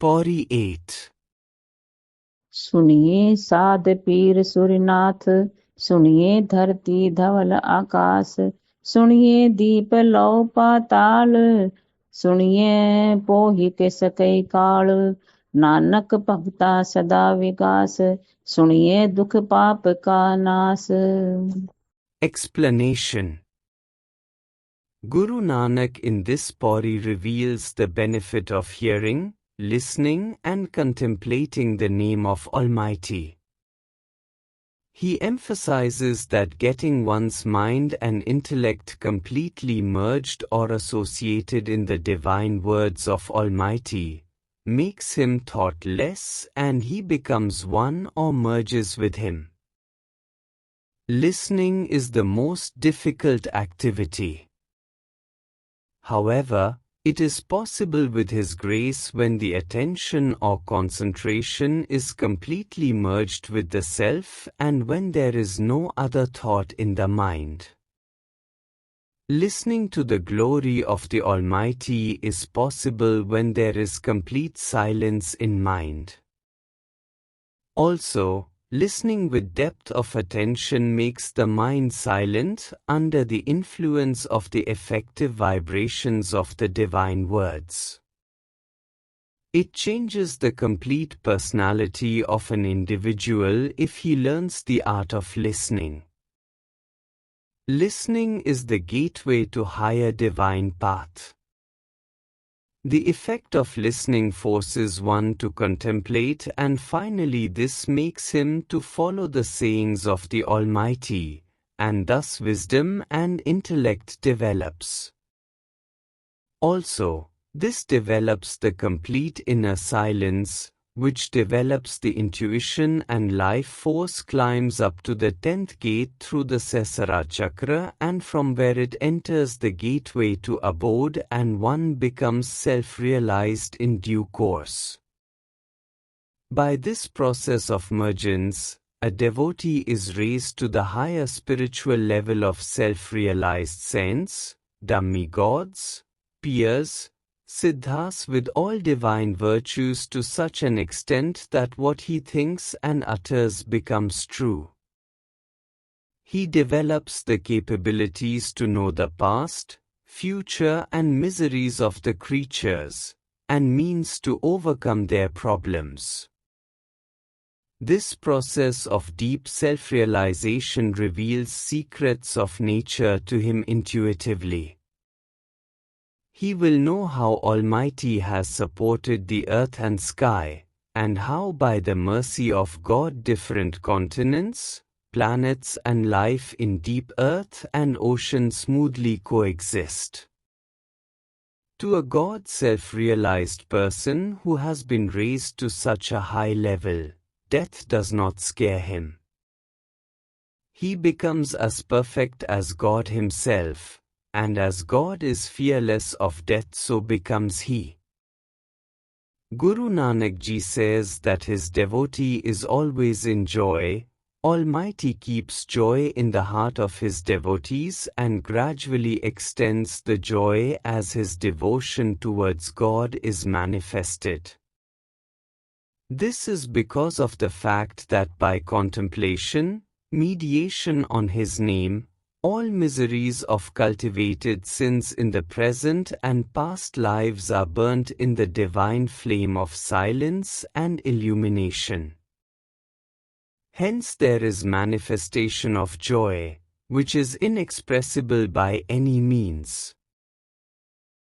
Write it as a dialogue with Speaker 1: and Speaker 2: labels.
Speaker 1: Pauri 8.
Speaker 2: सुनिए साध पीर सूर्यनाथ, सुनिए धरती धवल आकाश, सुनिए दीप लौ पाताल, सुनिए पोहि के सकई काल, नानक भगता सदा विगास, सुनिए दुख पाप का नाश।
Speaker 1: Explanation. Guru Nanak in this Pauri reveals the benefit of hearing, listening and contemplating the name of Almighty. He emphasizes that getting one's mind and intellect completely merged or associated in the divine words of Almighty makes him thoughtless and he becomes one or merges with him. Listening is the most difficult activity. However, it is possible with His grace when the attention or concentration is completely merged with the self and when there is no other thought in the mind. Listening to the glory of the Almighty is possible when there is complete silence in mind. Also, listening with depth of attention makes the mind silent under the influence of the effective vibrations of the divine words. It changes the complete personality of an individual if he learns the art of listening. Listening is the gateway to higher divine path. The effect of listening forces one to contemplate and finally this makes him to follow the sayings of the Almighty, and thus wisdom and intellect develops. Also, this develops the complete inner silence, which develops the intuition and life force climbs up to the 10th gate through the Sahasrara chakra and from where it enters the gateway to abode and one becomes self-realized in due course. By this process of mergence, a devotee is raised to the higher spiritual level of self-realized saints, demigods, peers, siddhas with all divine virtues to such an extent that what he thinks and utters becomes true. He develops the capabilities to know the past, future and miseries of the creatures, and means to overcome their problems. This process of deep self-realization reveals secrets of nature to him intuitively. He will know how Almighty has supported the earth and sky, and how by the mercy of God different continents, planets and life in deep earth and ocean smoothly coexist. To a God self-realized person who has been raised to such a high level, death does not scare him. He becomes as perfect as God himself, and as God is fearless of death so becomes he. Guru Nanak Ji says that his devotee is always in joy. Almighty keeps joy in the heart of his devotees and gradually extends the joy as his devotion towards God is manifested. This is because of the fact that by contemplation, mediation on his name, all miseries of cultivated sins in the present and past lives are burnt in the divine flame of silence and illumination. Hence there is manifestation of joy, which is inexpressible by any means.